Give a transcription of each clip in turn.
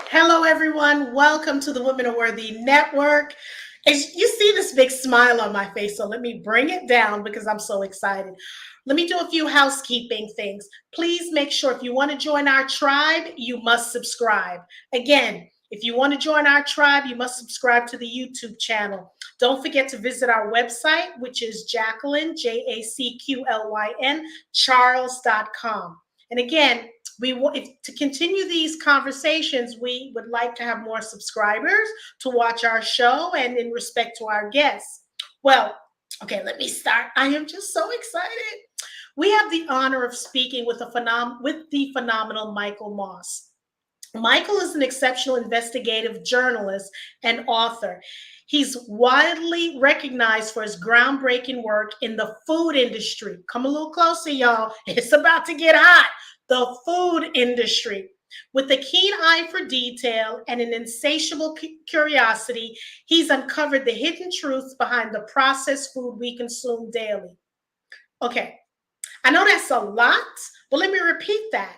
Hello, everyone. Welcome to the Women Are Worthy Network. As you see this big smile on my face, so let me bring it down because I'm so excited. Let me do a few housekeeping things. Please make sure if you want to join our tribe, you must subscribe. Again, if you want to join our tribe, you must subscribe to the YouTube channel. Don't forget to visit our website, which is Jacqueline, Jacqlyn, Charles.com. And again, to continue these conversations, we would like to have more subscribers to watch our show and in respect to our guests. Well, okay, let me start. I am just so excited. We have the honor of speaking with the phenomenal Michael Moss. Michael is an exceptional investigative journalist and author. He's widely recognized for his groundbreaking work in the food industry. Come a little closer, y'all. It's about to get hot. The food industry. With a keen eye for detail and an insatiable curiosity, he's uncovered the hidden truths behind the processed food we consume daily. Okay, I know that's a lot, but let me repeat that.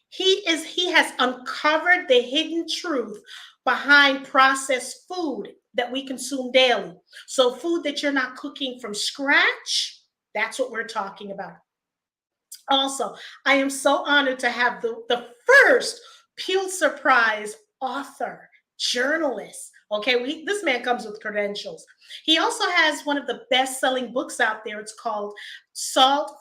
He has uncovered the hidden truth behind processed food that we consume daily. So food that you're not cooking from scratch, that's what we're talking about. Also, I am so honored to have the first Pulitzer Prize author, journalist. Okay, this man comes with credentials. He also has one of the best-selling books out there. It's called Salt,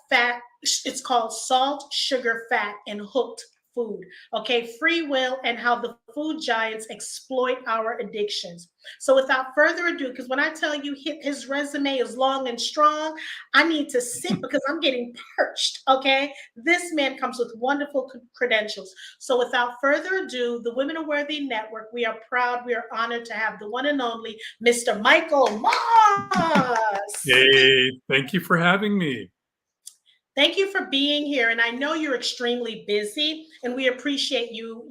Sugar, Fat, and Hooked Food. Okay, free will and how the food giants exploit our addictions. So without further ado, because when I tell you his resume is long and strong, I need to sit because I'm getting perched. Okay, this man comes with wonderful credentials. So without further ado, the Women Are Worthy Network, we are proud, we are honored to have the one and only Mr. Michael Moss. Hey, thank you for having me. Thank you for being here. And I know you're extremely busy, and we appreciate you,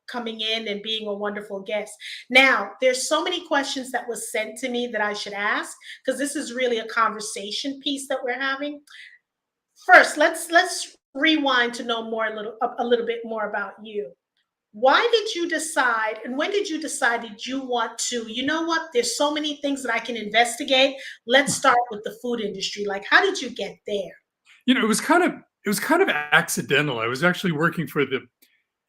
coming in and being a wonderful guest. Now, there's so many questions that was sent to me that I should ask because this is really a conversation piece that we're having. First, let's rewind to know a little bit more about you. Why did you decide, and when did you decide did you want to, you know what, there's so many things that I can investigate. Let's start with the food industry. Like, how did you get there? It was kind of accidental. I was actually working for the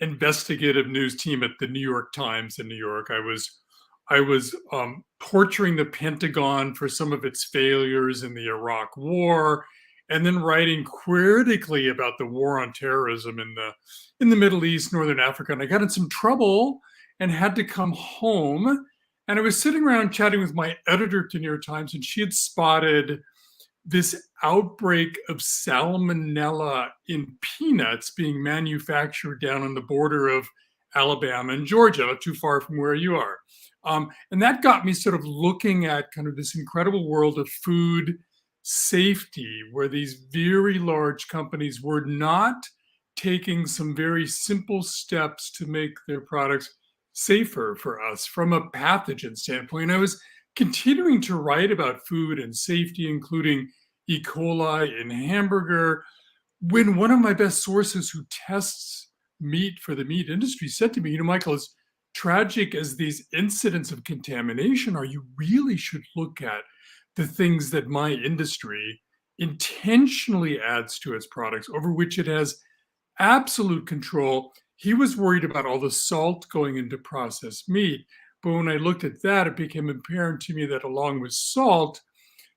investigative news team at the New York Times in New York. I was torturing the Pentagon for some of its failures in the Iraq War, and then writing critically about the war on terrorism in the Middle East, Northern Africa. And I got in some trouble and had to come home. And I was sitting around chatting with my editor at the New York Times, and she had spotted this outbreak of salmonella in peanuts being manufactured down on the border of Alabama and Georgia, not too far from where you are. And that got me sort of looking at kind of this incredible world of food safety, where these very large companies were not taking some very simple steps to make their products safer for us from a pathogen standpoint. I was continuing to write about food and safety, including E. coli in hamburger, when one of my best sources who tests meat for the meat industry said to me, Michael, as tragic as these incidents of contamination are, you really should look at the things that my industry intentionally adds to its products, over which it has absolute control. He was worried about all the salt going into processed meat. But when I looked at that, it became apparent to me that along with salt,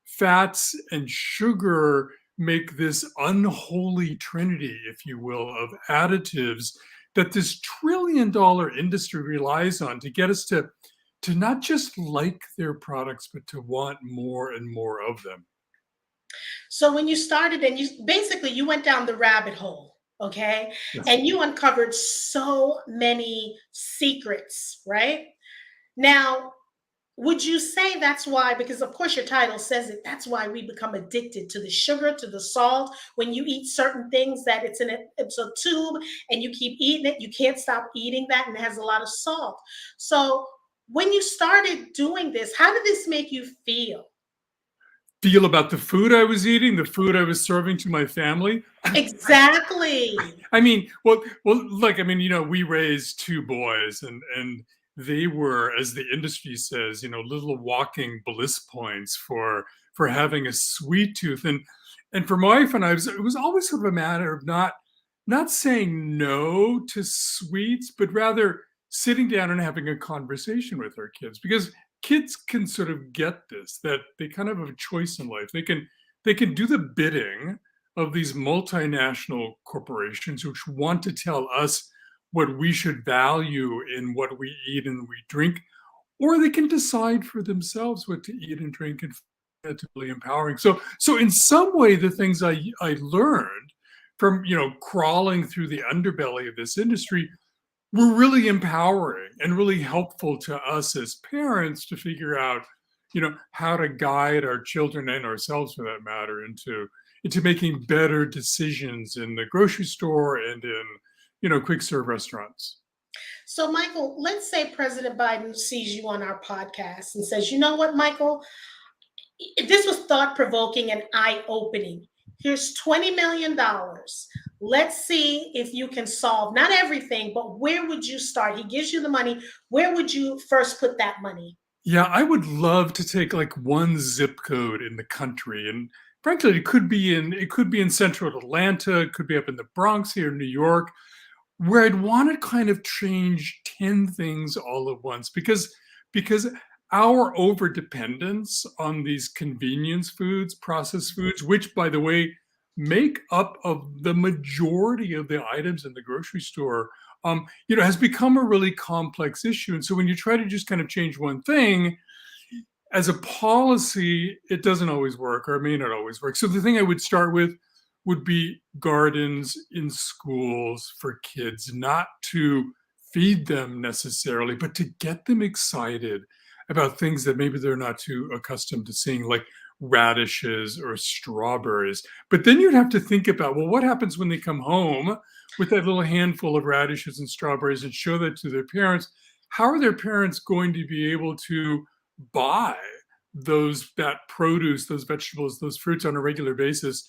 fats and sugar make this unholy trinity, if you will, of additives that this trillion-dollar industry relies on to get us to not just like their products, but to want more and more of them. So when you started and you went down the rabbit hole, okay? Yes. And you uncovered so many secrets, right? Now, would you say that's why, because of course your title says it, that's why we become addicted to the sugar, to the salt. When you eat certain things that it's a tube and you keep eating it, you can't stop eating that, and it has a lot of salt. So when you started doing this, how did this make you feel? feel about the food I was eating, the food I was serving to my family. Exactly. I mean, well, look, I mean, we raised two boys, and they were, as the industry says, little walking bliss points for having a sweet tooth, and for my wife and I, it was always sort of a matter of not saying no to sweets, but rather sitting down and having a conversation with our kids, because kids can sort of get this, that they kind of have a choice in life. They can do the bidding of these multinational corporations which want to tell us what we should value in what we eat and we drink, or they can decide for themselves what to eat and drink, and that's really empowering. So in some way, the things I learned from crawling through the underbelly of this industry were really empowering and really helpful to us as parents to figure out how to guide our children and ourselves, for that matter, into making better decisions in the grocery store and in quick serve restaurants. So, Michael, let's say President Biden sees you on our podcast and says, you know what, Michael, this was thought provoking and eye opening. Here's $20 million. Let's see if you can solve not everything, but where would you start? He gives you the money. Where would you first put that money? Yeah, I would love to take like one zip code in the country, and frankly, it could be in central Atlanta, it could be up in the Bronx here in New York, where I'd want to kind of change 10 things all at once, because our overdependence on these convenience foods, processed foods, which by the way make up of the majority of the items in the grocery store, has become a really complex issue. And so when you try to just kind of change one thing as a policy, it doesn't always work, or it may not always work. So the thing I would start with would be gardens in schools for kids, not to feed them necessarily, but to get them excited about things that maybe they're not too accustomed to seeing, like radishes or strawberries. But then you'd have to think about, well, what happens when they come home with that little handful of radishes and strawberries and show that to their parents? How are their parents going to be able to buy that produce, those vegetables, those fruits on a regular basis,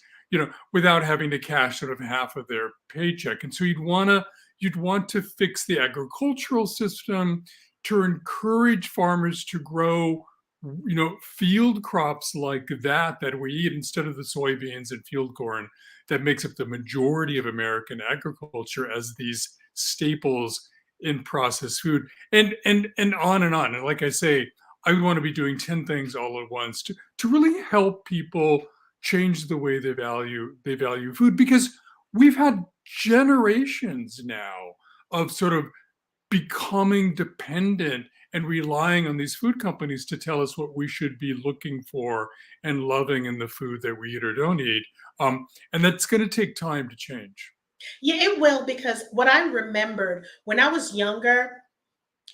without having to cash sort of half of their paycheck? And so you'd want to fix the agricultural system to encourage farmers to grow, field crops like that we eat, instead of the soybeans and field corn that makes up the majority of American agriculture, as these staples in processed food, and on and on. And like I say, I would want to be doing 10 things all at once to really help people change the way they value food, because we've had generations now of sort of becoming dependent and relying on these food companies to tell us what we should be looking for and loving in the food that we eat or don't eat. And that's going to take time to change. Yeah, it will, because what I remembered when I was younger,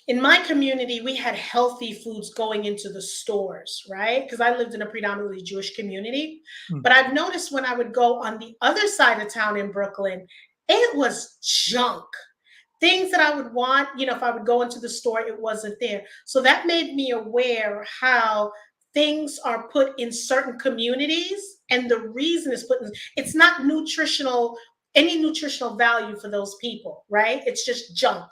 in my community, we had healthy foods going into the stores, right? Because I lived in a predominantly Jewish community. Mm. But I've noticed when I would go on the other side of town in Brooklyn, it was junk. Things that I would want, if I would go into the store, it wasn't there. So that made me aware how things are put in certain communities, and the reason it's not any nutritional value for those people, right? It's just junk.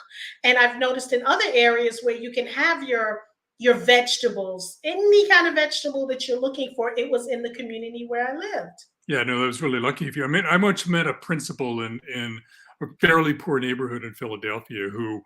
And I've noticed in other areas where you can have your vegetables, any kind of vegetable that you're looking for, it was in the community where I lived. Yeah, no, that was really lucky of you. I mean, I once met a principal in a fairly poor neighborhood in Philadelphia who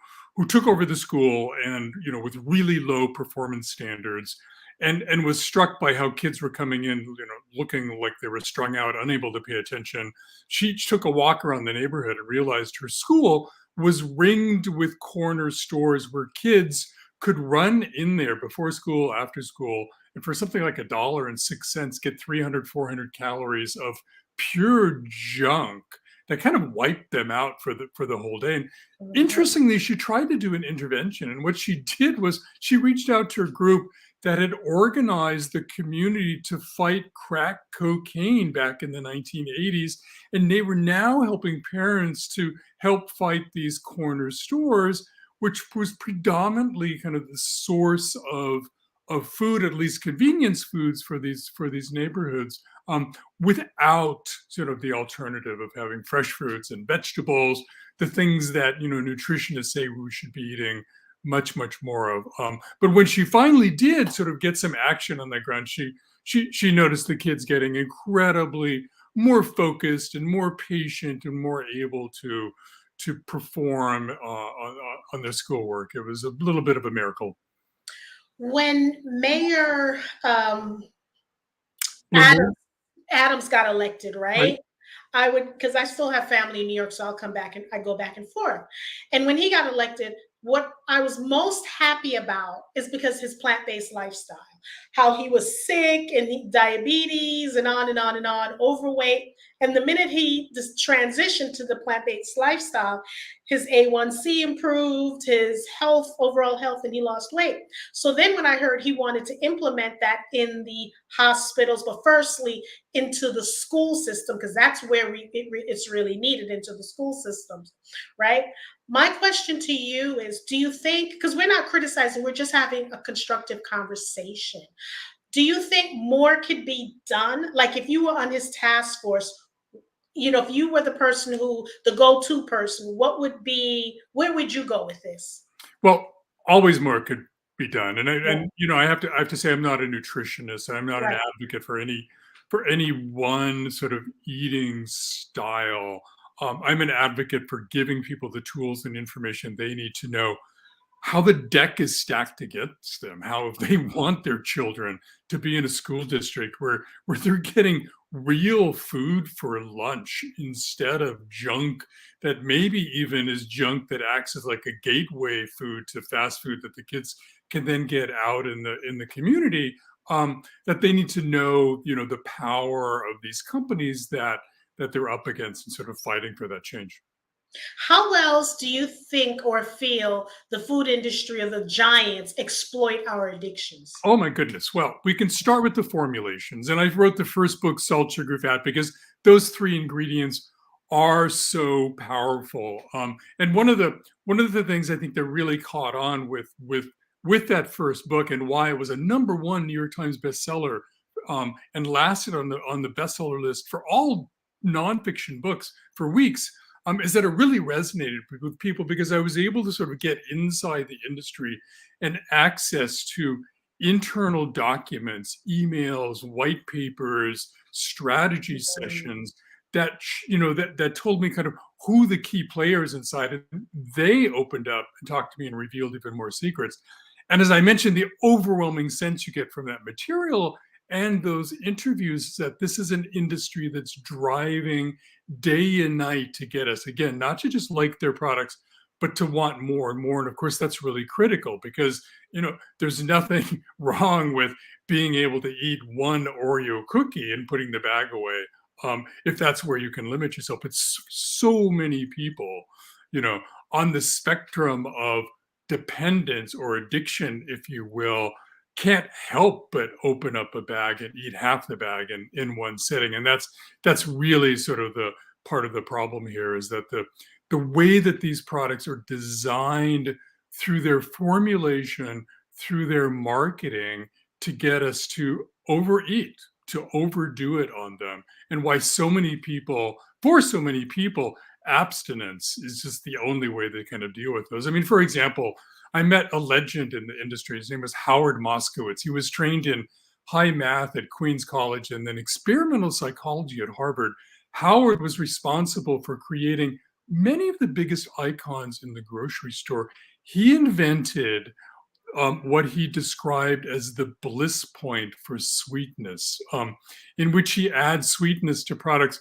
took over the school, and with really low performance standards, and was struck by how kids were coming in, looking like they were strung out, unable to pay attention. She took a walk around the neighborhood and realized her school was ringed with corner stores where kids could run in there before school, after school, and for something like $1.06 get 300, 400 calories of pure junk that kind of wiped them out for the whole day. And Mhm. interestingly, she tried to do an intervention, and what she did was she reached out to a group that had organized the community to fight crack cocaine back in the 1980s, and they were now helping parents to help fight these corner stores, which was predominantly kind of the source of of food, at least convenience foods for these neighborhoods, without sort of the alternative of having fresh fruits and vegetables, the things that nutritionists say we should be eating much more of. But when she finally did sort of get some action on the ground, she noticed the kids getting incredibly more focused and more patient and more able to perform on their schoolwork. It was a little bit of a miracle. When Mayor Lemon, Adams got elected, right? right? I would, because I still have family in New York, so I'll come back and I go back and forth. And when he got elected, what I was most happy about is because his plant-based lifestyle, how he was sick and diabetes and on and on and on, overweight. And the minute he just transitioned to the plant-based lifestyle, his A1C improved, his health, overall health, and he lost weight. So then when I heard he wanted to implement that in the hospitals, but firstly into the school system, because that's where it's really needed, into the school systems, right? My question to you is, do you think, because we're not criticizing, we're just having a constructive conversation. Do you think more could be done? Like if you were on his task force, if you were the person the go-to person, where would you go with this? Well, always more could be done, and Yeah, I have to say I'm not a nutritionist. I'm not an right. advocate for any one sort of eating style. I'm an advocate for giving people the tools and information they need to know how the deck is stacked against them, how if they want their children to be in a school district where they're getting real food for lunch instead of junk that maybe even is junk that acts as like a gateway food to fast food that the kids can then get out in the community. That they need to know, the power of these companies that they're up against and sort of fighting for that change. How else do you think or feel the food industry or the giants exploit our addictions? Oh my goodness. Well, we can start with the formulations. And I wrote the first book, Salt, Sugar, Fat, because those three ingredients are so powerful. And one of the things I think that really caught on with that first book and why it was a number one New York Times bestseller, and lasted on the bestseller list for all nonfiction books for weeks, is that it really resonated with people because I was able to sort of get inside the industry and access to internal documents, emails, white papers, strategy sessions that told me kind of who the key players inside it. They opened up and talked to me and revealed even more secrets. And as I mentioned, the overwhelming sense you get from that material and those interviews is that this is an industry that's driving day and night to get us, again, not to just like their products, but to want more and more. And of course, that's really critical because there's nothing wrong with being able to eat one Oreo cookie and putting the bag away, if that's where you can limit yourself. But so many people, you know, on the spectrum of dependence or addiction, if you will, can't help but open up a bag and eat half the bag in one sitting. And that's really sort of the part of the problem here is that the way that these products are designed through their formulation, through their marketing to get us to overeat, to overdo it on them. And why for so many people, abstinence is just the only way they kind of deal with those. I mean, for example, I met a legend in the industry. His name was Howard Moskowitz. He was trained in high math at Queens College and then experimental psychology at Harvard. Howard was responsible for creating many of the biggest icons in the grocery store. He invented what he described as the bliss point for sweetness, in which he adds sweetness to products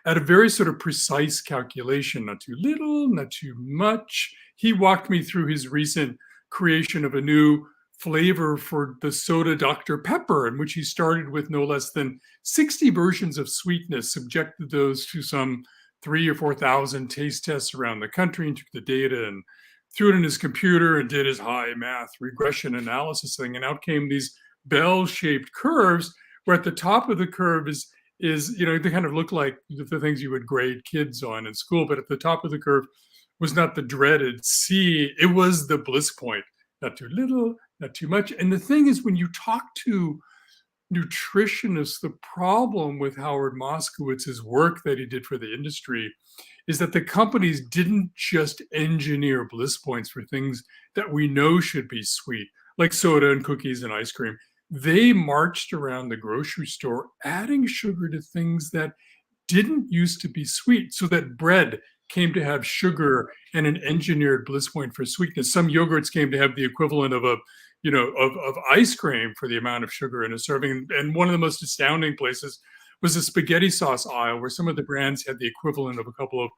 at a very sort of precise calculation, not too little, not too much. He walked me through his recent creation of a new flavor for the soda Dr. Pepper, in which he started with no less than 60 versions of sweetness, subjected those to some 3 or 4 thousand taste tests around the country, and took the data and threw it in his computer and did his high math regression analysis thing. And out came these bell-shaped curves, where at the top of the curve is they kind of look like the things you would grade kids on in school, but at the top of the curve was not the dreaded C, it was the bliss point. Not too little, not too much. And the thing is, when you talk to nutritionists, the problem with Howard Moskowitz's work that he did for the industry is that the companies didn't just engineer bliss points for things that we know should be sweet, like soda and cookies and ice cream. They marched around the grocery store adding sugar to things that didn't used to be sweet, so that bread came to have sugar and an engineered bliss point for sweetness. Some yogurts came to have the equivalent of of ice cream for the amount of sugar in a serving. And one of the most astounding places was the spaghetti sauce aisle, where some of the brands had the equivalent of a couple of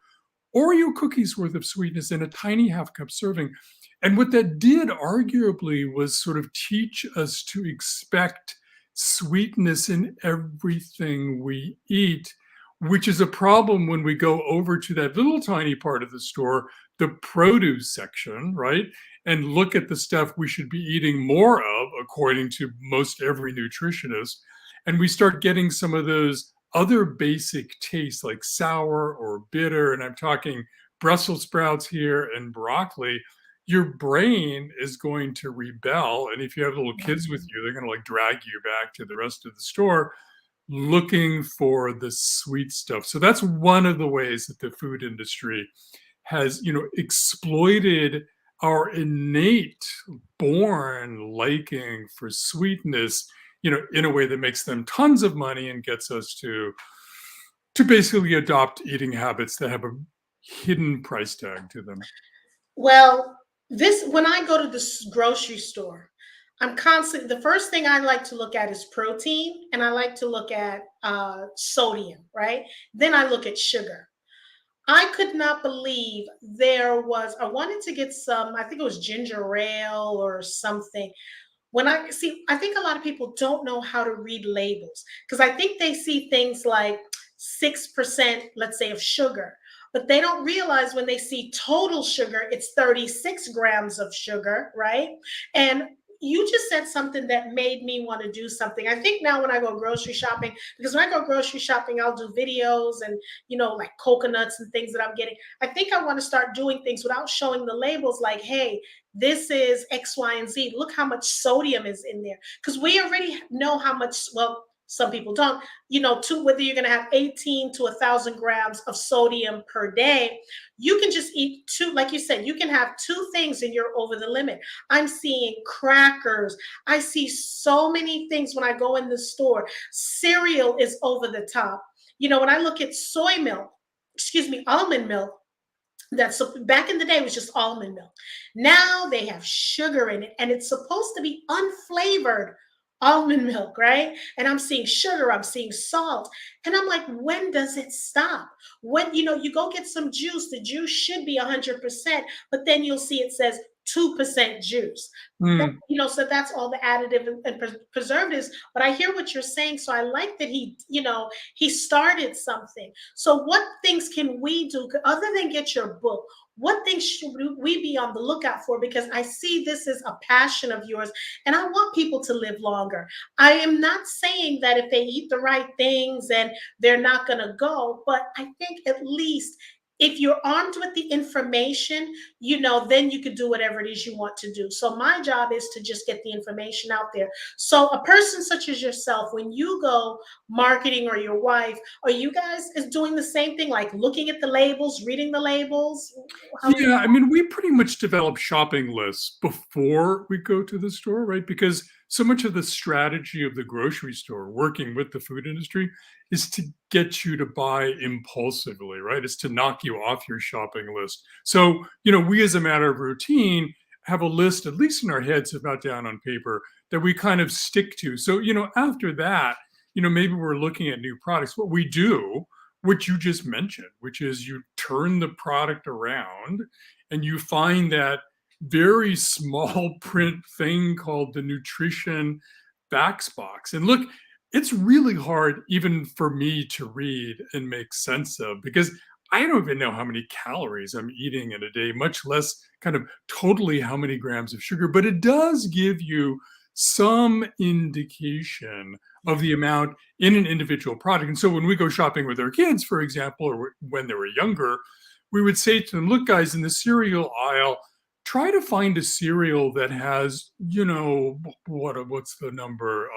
Oreo cookies worth of sweetness in a tiny half cup serving. And what that did arguably was sort of teach us to expect sweetness in everything we eat, which is a problem when we go over to that little tiny part of the store, the produce section, right? And look at the stuff we should be eating more of, according to most every nutritionist. And we start getting some of those other basic tastes like sour or bitter. And I'm talking Brussels sprouts here and broccoli. Your brain is going to rebel. And if you have little kids with you, they're going to like drag you back to the rest of the store looking for the sweet stuff. So that's one of the ways that the food industry has, exploited our innate born liking for sweetness, in a way that makes them tons of money and gets us to basically adopt eating habits that have a hidden price tag to them. Well, this when I go to the grocery store, I'm constantly the first thing I like to look at is protein, and I like to look at sodium, right? Then I look at sugar. I could not believe I wanted to get some, I think it was ginger ale or something. I think a lot of people don't know how to read labels because I think they see things like 6%, let's say, of sugar, but they don't realize when they see total sugar, it's 36 grams of sugar, right? And you just said something that made me want to do something. I think now when I go grocery shopping, because when I go grocery shopping, I'll do videos and, like coconuts and things that I'm getting. I think I want to start doing things without showing the labels like, hey, this is X, Y, and Z. Look how much sodium is in there. Because we already know how much, well, some people don't, whether you're going to have 18 to 1,000 grams of sodium per day, you can just eat two, like you said, you can have two things and you're over the limit. I'm seeing crackers. I see so many things when I go in the store. Cereal is over the top. When I look at almond milk, that's back in the day, it was just almond milk. Now they have sugar in it and it's supposed to be unflavored almond milk, right? And I'm seeing sugar, I'm seeing salt. And I'm like, when does it stop? When, you go get some juice, the juice should be 100%, but then you'll see it says 2% juice. Mm. So that's all the additive and preservatives. But I hear what you're saying. So I like that he started something. So what things can we do other than get your book? What things should we be on the lookout for? Because I see this is a passion of yours and I want people to live longer. I am not saying that if they eat the right things and they're not going to go, but I think at least if you're armed with the information, then you could do whatever it is you want to do. So my job is to just get the information out there. So a person such as yourself, when you go marketing, or your wife, are you guys is doing the same thing, like looking at the labels, reading the labels? Yeah, I mean, we pretty much develop shopping lists before we go to the store, right? Because so much of the strategy of the grocery store, working with the food industry, is to get you to buy impulsively, right? It's to knock you off your shopping list. So, we as a matter of routine have a list, at least in our heads, if not down on paper, that we kind of stick to. So, after that, maybe we're looking at new products. What we do, which you just mentioned, which is you turn the product around and you find that very small print thing called the nutrition facts box. And look, it's really hard even for me to read and make sense of, because I don't even know how many calories I'm eating in a day, much less kind of totally how many grams of sugar, but it does give you some indication of the amount in an individual product. And so when we go shopping with our kids, for example, or when they were younger, we would say to them, look, guys, in the cereal aisle, try to find a cereal that has, what's the number?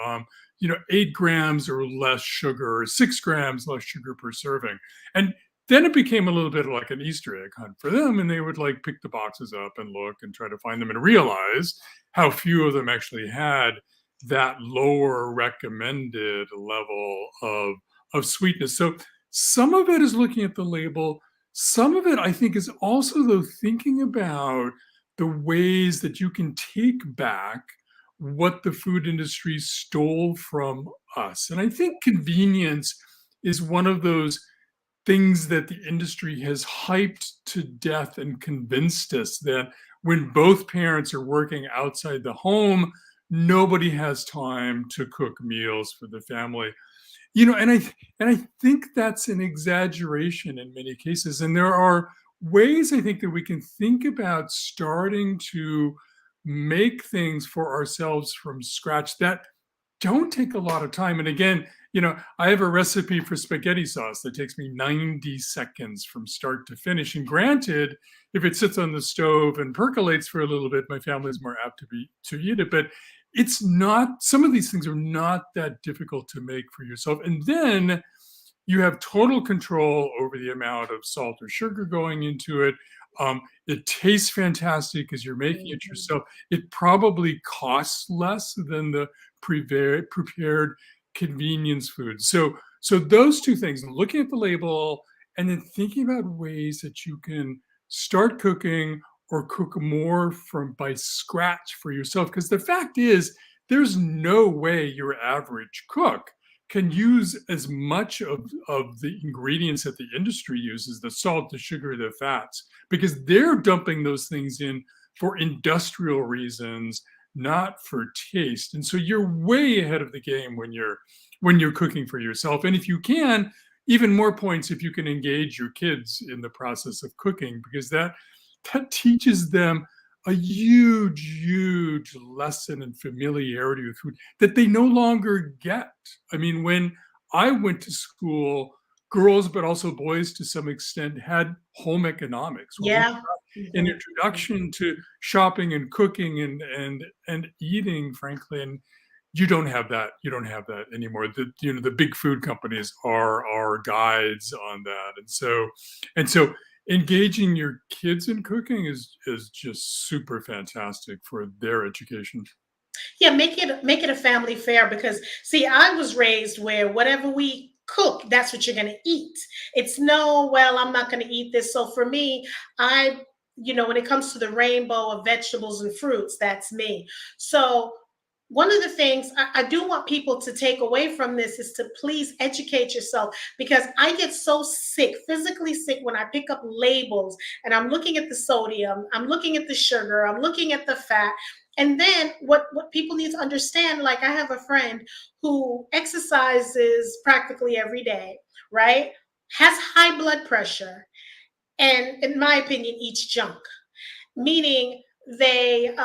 8 grams or less sugar, or 6 grams less sugar per serving. And then it became a little bit like an Easter egg hunt for them. And they would like pick the boxes up and look and try to find them and realize how few of them actually had that lower recommended level of sweetness. So some of it is looking at the label. Some of it, I think, is also though thinking about the ways that you can take back what the food industry stole from us. And I think convenience is one of those things that the industry has hyped to death and convinced us that when both parents are working outside the home, nobody has time to cook meals for the family. And I think that's an exaggeration in many cases. And there are ways I think that we can think about starting to make things for ourselves from scratch that don't take a lot of time. And again, I have a recipe for spaghetti sauce that takes me 90 seconds from start to finish. And granted, if it sits on the stove and percolates for a little bit, my family is more apt to eat it. But it's not, some of these things are not that difficult to make for yourself. And then you have total control over the amount of salt or sugar going into it. It tastes fantastic because you're making it yourself. It probably costs less than the prepared convenience food. So those two things, looking at the label and then thinking about ways that you can start cooking or cook more by scratch for yourself. Because the fact is, there's no way your average cook can use as much of the ingredients that the industry uses, the salt, the sugar, the fats, because they're dumping those things in for industrial reasons, not for taste. And so you're way ahead of the game when you're cooking for yourself. And if you can, even more points if you can engage your kids in the process of cooking, because that teaches them a huge lesson in familiarity with food that they no longer get. I mean, when I went to school, girls, but also boys to some extent, had home economics. Where Yeah. an introduction to shopping and cooking and eating, frankly, and you don't have that. You don't have that anymore. The big food companies are our guides on that, and so engaging your kids in cooking is just super fantastic for their education. Yeah, make it a family fair because see, I was raised where whatever we cook, that's what you're gonna eat. It's no, well, I'm not gonna eat this. So for me, I, when it comes to the rainbow of vegetables and fruits, that's me. So one of the things I do want people to take away from this is to please educate yourself because I get so sick, physically sick, when I pick up labels and I'm looking at the sodium, I'm looking at the sugar, I'm looking at the fat. And then what people need to understand, like I have a friend who exercises practically every day, right? Has high blood pressure, and in my opinion, eats junk, meaning they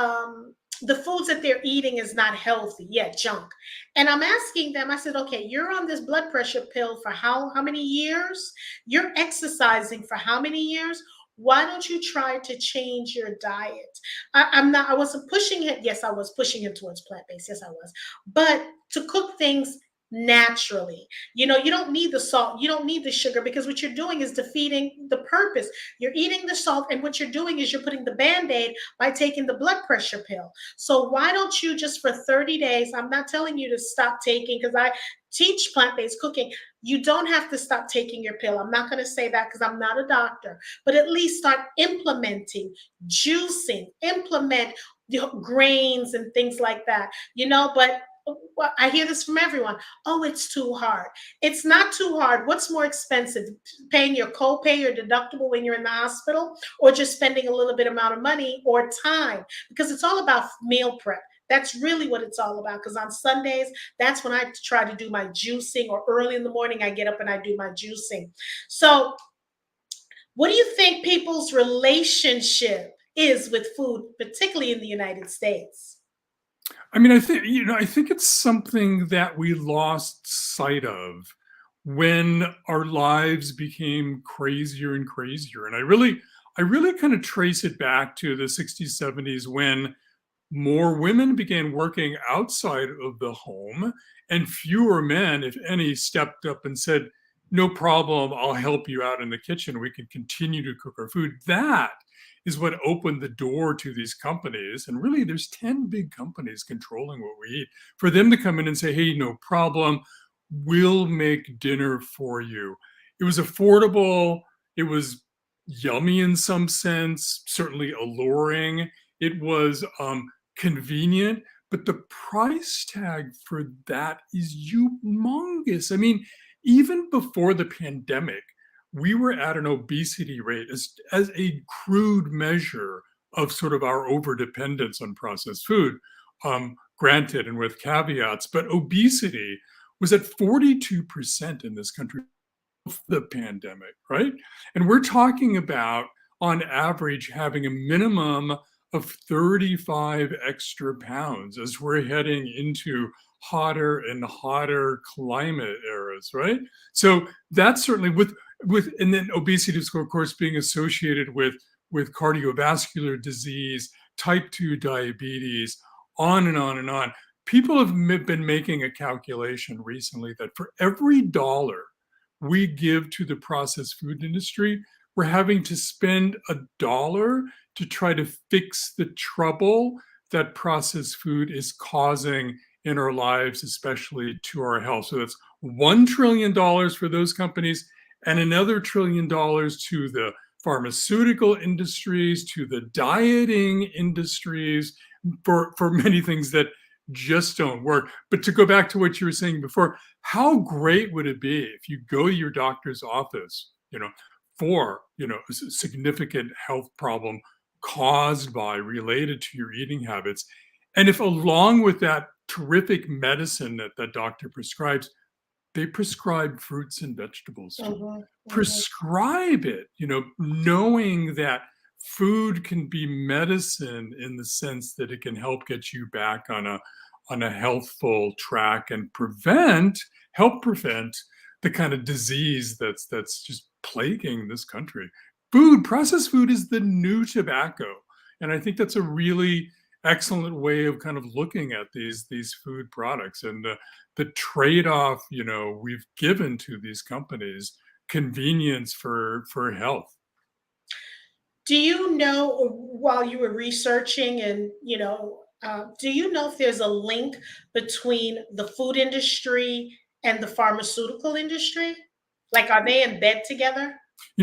the foods that they're eating is not healthy, yet junk. And I'm asking them, I said, okay, you're on this blood pressure pill for how many years? You're exercising for how many years? Why don't you try to change your diet? I wasn't pushing it. Yes, I was pushing it towards plant-based. Yes, I was. But to cook things naturally. You don't need the salt, you don't need the sugar, because what you're doing is defeating the purpose. You're eating the salt, and what you're doing is you're putting the band-aid by taking the blood pressure pill. So why don't you just for 30 days, I'm not telling you to stop taking, because I teach plant-based cooking. You don't have to stop taking your pill. I'm not going to say that because I'm not a doctor, but at least start implementing juicing, implement the grains and things like that, but I hear this from everyone. Oh, it's too hard. It's not too hard. What's more expensive? Paying your copay, your deductible when you're in the hospital, or just spending a little bit amount of money or time? Because it's all about meal prep. That's really what it's all about. Because on Sundays, that's when I try to do my juicing, or early in the morning, I get up and I do my juicing. So, what do you think people's relationship is with food, particularly in the United States? I mean, I think it's something that we lost sight of when our lives became crazier and crazier. And I really kind of trace it back to the 60s, 70s when more women began working outside of the home, and fewer men, if any, stepped up and said, "No problem, I'll help you out in the kitchen. We can continue to cook our food." That is what opened the door to these companies. And really, there's 10 big companies controlling what we eat. For them to come in and say, "Hey, no problem, we'll make dinner for you." It was affordable, it was yummy in some sense, certainly alluring. It was convenient, but the price tag for that is humongous. I mean, even before the pandemic, we were at an obesity rate as a crude measure of sort of our overdependence on processed food. Granted, and with caveats, but obesity was at 42% in this country the pandemic, right? And we're talking about, on average, having a minimum of 35 extra pounds as we're heading into hotter and hotter climate eras, right? So that's certainly and then obesity is of course being associated with cardiovascular disease, type 2 diabetes, on and on and on. People have been making a calculation recently that for every dollar we give to the processed food industry, we're having to spend $1 to try to fix the trouble that processed food is causing in our lives, especially to our health. So that's $1 trillion for those companies and another $1 trillion to the pharmaceutical industries, to the dieting industries, for many things that just don't work. But to go back to what you were saying before, how great would it be if you go to your doctor's office, for, a significant health problem caused by, related to your eating habits. And if along with that terrific medicine that that doctor prescribes, they prescribe fruits and vegetables to you. Mhm, mhm. Prescribe it, knowing that food can be medicine in the sense that it can help get you back on a healthful track and help prevent the kind of disease that's just plaguing this country. Processed food is the new tobacco. And I think that's a really excellent way of kind of looking at these food products and the trade-off, we've given to these companies, convenience for health. Do you know, while you were researching and, do you know if there's a link between the food industry and the pharmaceutical industry? Like, are they in bed together?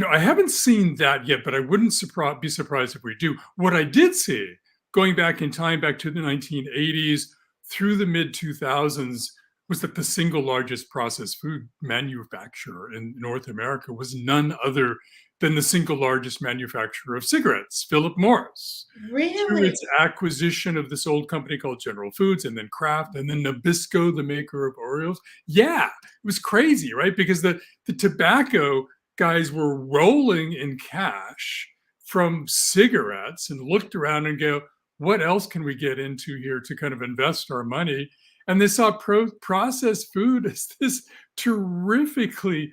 I haven't seen that yet, but I wouldn't be surprised if we do. What I did see, going back in time, back to the 1980s through the mid 2000s, was that the single largest processed food manufacturer in North America was none other than the single largest manufacturer of cigarettes, Philip Morris, through Really? its acquisition of this old company called General Foods, and then Kraft, and then Nabisco, the maker of Oreos. Yeah, it was crazy, right? Because the tobacco guys were rolling in cash from cigarettes and looked around and go, what else can we get into here to kind of invest our money? And they saw processed food as this terrifically,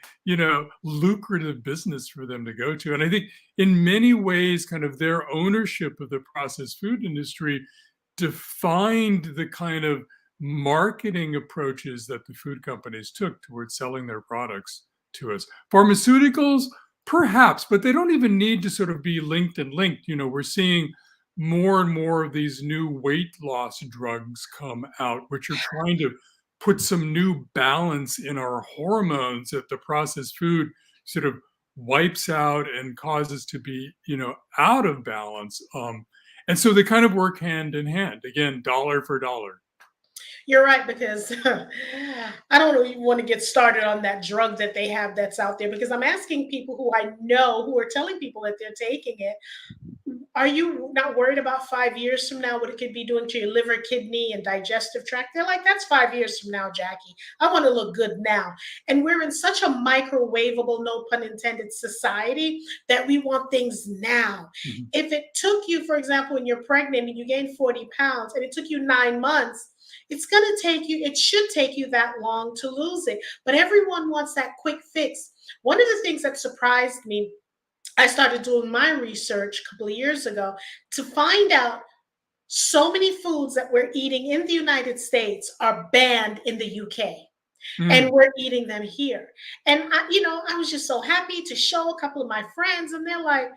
lucrative business for them to go to. And I think in many ways, kind of their ownership of the processed food industry defined the kind of marketing approaches that the food companies took towards selling their products to us. Pharmaceuticals, perhaps, but they don't even need to sort of be linked and linked. We're seeing more and more of these new weight loss drugs come out, which are trying to put some new balance in our hormones that the processed food sort of wipes out and causes to be, out of balance. And so they kind of work hand in hand. Again, dollar for dollar. You're right, because I don't even want to get started on that drug that they have that's out there, because I'm asking people who I know who are telling people that they're taking it. Are you not worried about 5 years from now what it could be doing to your liver, kidney, and digestive tract? They're like, that's 5 years from now, Jackie. I want to look good now. And we're in such a microwavable, no pun intended, society that we want things now. Mhm. If it took you, for example, when you're pregnant and you gain 40 pounds and it took you 9 months, it should take you that long to lose it. But everyone wants that quick fix. One of the things that surprised me I started doing my research a couple of years ago to find out so many foods that we're eating in the United States are banned in the UK, and Mm. we're eating them here. And I was just so happy to show a couple of my friends, and they're like,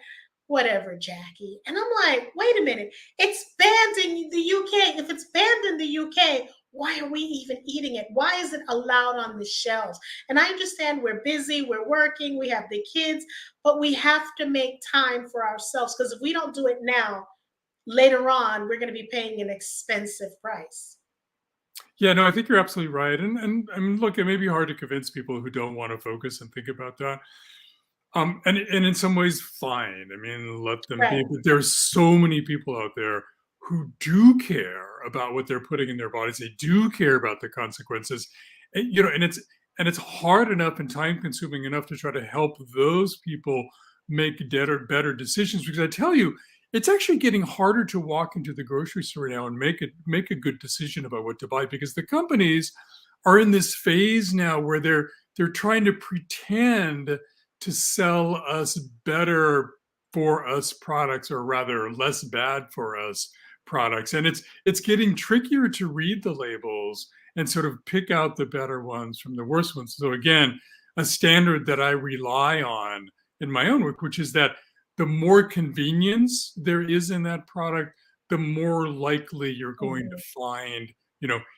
"Whatever, Jackie." And I'm like, "Wait a minute, it's banned in the UK. If it's banned in the UK, why are we even eating it? Why is it allowed on the shelves?" And I understand we're busy, we're working, we have the kids, but we have to make time for ourselves, because if we don't do it now, later on, we're going to be paying an expensive price. Yeah, no, I think you're absolutely right. And I mean, look, it may be hard to convince people who don't want to focus and think about that. And in some ways, fine. I mean, let them be. Right. But there's so many people out there who do care about what they're putting in their bodies. They do care about the consequences. And it's hard enough and time consuming enough to try to help those people make better decisions. Because I tell you, it's actually getting harder to walk into the grocery store now and make a good decision about what to buy, because the companies are in this phase now where they're trying to pretend to sell us better for us products, or rather less bad for us products. And it's getting trickier to read the labels and sort of pick out the better ones from the worst ones. So again, a standard that I rely on in my own work, which is that the more convenience there is in that product, the more likely you're going to Mhm. find,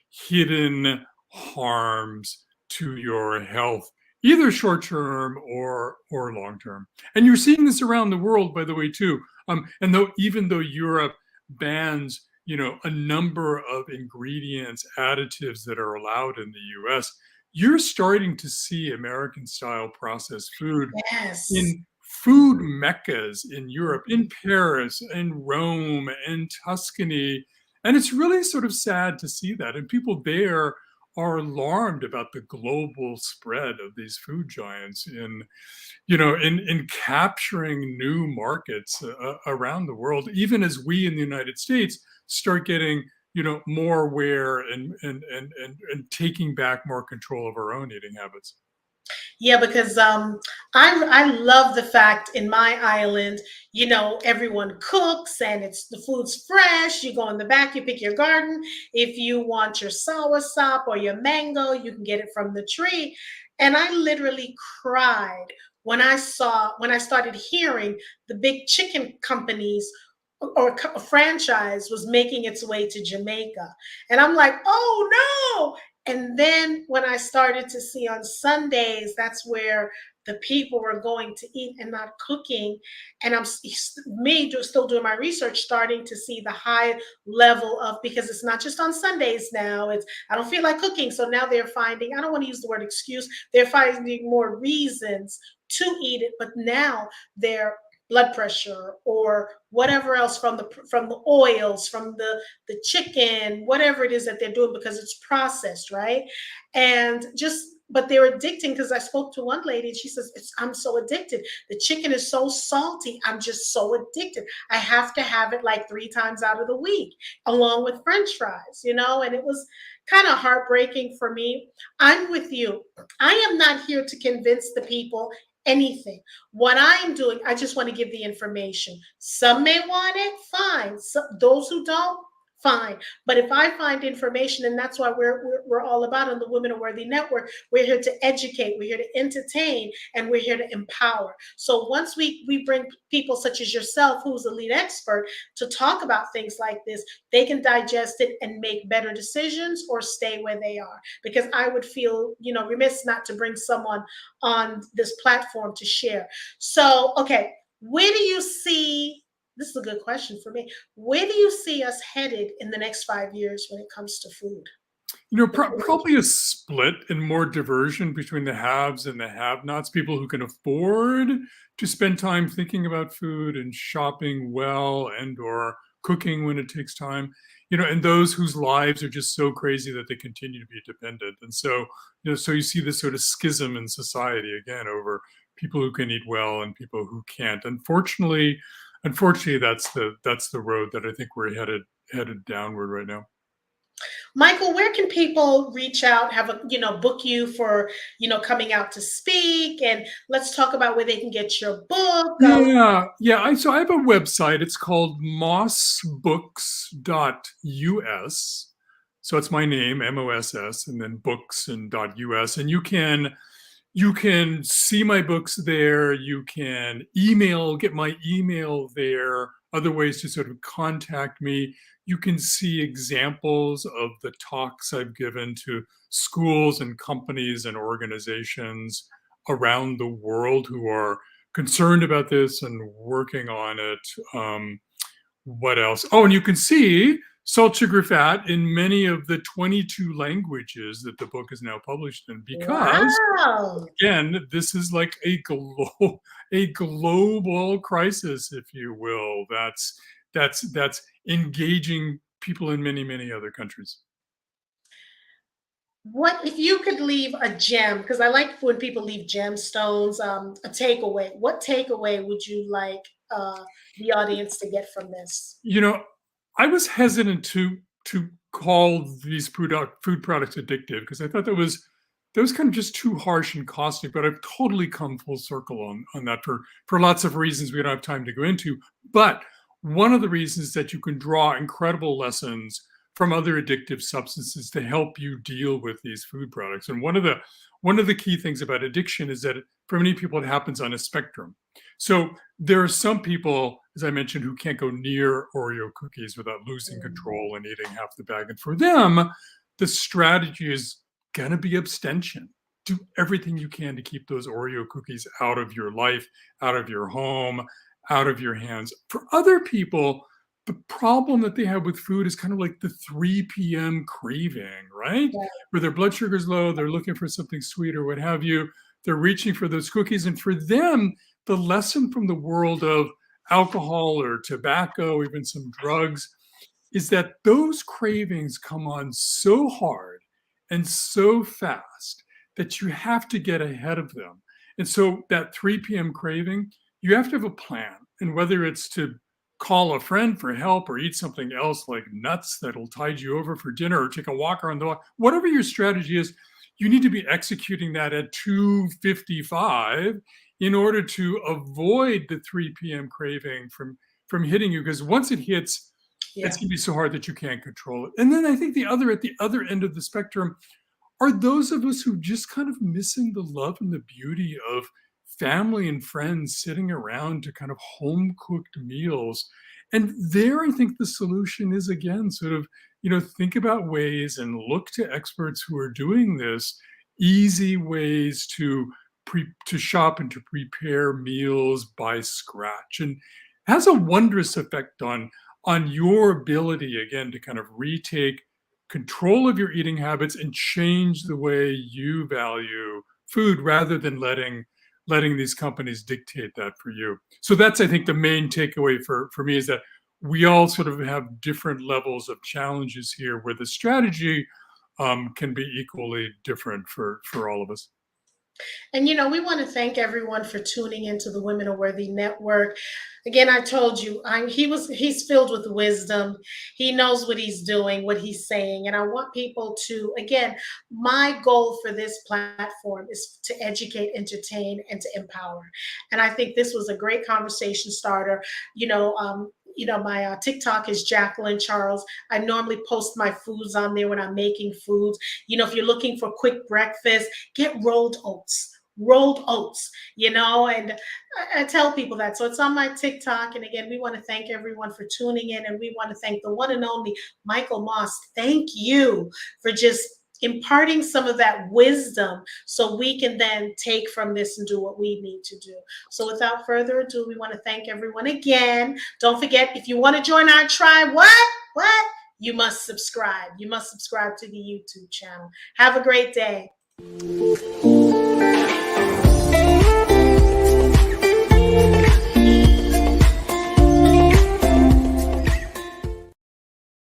hidden harms to your health, either short term or long term. And you're seeing this around the world, by the way, too. And though even though Europe bans, a number of ingredients, additives that are allowed in the U.S., you're starting to see American style processed food Yes. in food meccas in Europe, in Mhm. Paris, in Rome, in Tuscany. And it's really sort of sad to see that. And people there are alarmed about the global spread of these food giants in capturing new markets around the world, even as we in the United States start getting more aware and taking back more control of our own eating habits. Yeah, because I love the fact in my island, everyone cooks and the food's fresh. You go in the back, you pick your garden. If you want your soursop or your mango, you can get it from the tree. And I literally cried when I started hearing the big chicken companies or a franchise was making its way to Jamaica. And I'm like, "Oh no." And then when I started to see on Sundays, that's where the people were going to eat and not cooking. And still doing my research, starting to see the high level of, because it's not just on Sundays now. It's, I don't feel like cooking. So now they're finding, I don't want to use the word excuse, they're finding more reasons to eat it. But now their blood pressure or whatever else from the oils, from the chicken, whatever it is that they're doing, because it's processed, right? And just, but they're addicting, because I spoke to one lady and she says, I'm so addicted. The chicken is so salty. I'm just so addicted. I have to have it like 3 times out of the week, along with French fries. And it was kind of heartbreaking for me. I'm with you. I am not here to convince the people anything. What I'm doing, I just want to give the information. Some may want it, fine. Those who don't, fine. But if I find information, and that's why we're all about on the Women Are Worthy Network, we're here to educate, we're here to entertain, and we're here to empower. So once we bring people such as yourself, who's a lead expert, to talk about things like this, they can digest it and make better decisions or stay where they are. Because I would feel, remiss not to bring someone on this platform to share. So, okay, where do you see, this is a good question for me. Where do you see us headed in the next 5 years when it comes to food? Probably a split and more diversion between the haves and the have-nots. People who can afford to spend time thinking about food and shopping well and/or cooking when it takes time, and those whose lives are just so crazy that they continue to be dependent. And so you see this sort of schism in society again over people who can eat well and people who can't. Unfortunately, that's the road that I think we're headed downward right now. Michael, where can people reach out, have a, book you for, coming out to speak? And let's talk about where they can get your book. Yeah, yeah. So I have a website. It's called mossbooks.us. So it's my name, MOSS, and then books and .us. And you can see my books there. You can get my email there. Other ways to sort of contact me. You can see examples of the talks I've given to schools and companies and organizations around the world who are concerned about this and working on it. What else? Oh, and you can see salt, sugar, fat in many of the 22 languages that the book is now published in, because Wow. again, this is like a global crisis, if you will. That's engaging people in many, many other countries. What if you could leave a gem? Because I like when people leave gemstones, a takeaway. What takeaway would you like the audience to get from this? You know, I was hesitant to call these food products addictive because I thought that was kind of just too harsh and caustic. But I've totally come full circle on that for lots of reasons we don't have time to go into. But one of the reasons is that you can draw incredible lessons from other addictive substances to help you deal with these food products. And one of the key things about addiction is that for many people it happens on a spectrum. So there are some people, as I mentioned, who can't go near Oreo cookies without losing control and eating half the bag. And for them, the strategy is going to be abstention. Do everything you can to keep those Oreo cookies out of your life, out of your home, out of your hands. For other people, the problem that they have with food is kind of like the 3 p.m. craving, right? Yeah. Where their blood sugar's low, they're looking for something sweet or what have you. They're reaching for those cookies. And for them, the lesson from the world of alcohol or tobacco, even some drugs, is that those cravings come on so hard and so fast that you have to get ahead of them. And so that 3 p.m. craving, you have to have a plan. And whether it's to call a friend for help or eat something else like nuts that'll tide you over for dinner or take a walk around the block, whatever your strategy is, you need to be executing that at 2:55 in order to avoid the 3 p.m. craving from hitting you. Because once it hits, Yeah. it's going to be so hard that you can't control it. And then I think at the other end of the spectrum are those of us who just kind of missing the love and the beauty of family and friends sitting around to kind of home cooked meals. And there, I think the solution is again, sort of, think about ways and look to experts who are doing this, easy ways to shop and to prepare meals by scratch. And has a wondrous effect on your ability again to kind of retake control of your eating habits and change the way you value food rather than letting these companies dictate that for you. So that's, I think, the main takeaway for me is that we all sort of have different levels of challenges here where the strategy can be equally different for all of us. And we want to thank everyone for tuning into the Women Are Worthy Network. Again, I told you, he's filled with wisdom. He knows what he's doing, what he's saying. And I want people to, again, my goal for this platform is to educate, entertain, and to empower. And I think this was a great conversation starter. My TikTok is Jacqueline Charles. I normally post my foods on there when I'm making foods. If you're looking for quick breakfast, get rolled oats, and I tell people that. So it's on my TikTok. And again, we want to thank everyone for tuning in. And we want to thank the one and only Michael Moss. Thank you for just imparting some of that wisdom so we can then take from this and do what we need to do. So without further ado, we want to thank everyone again. Don't forget, if you want to join our tribe, what? You must subscribe. You must subscribe to the YouTube channel. Have a great day.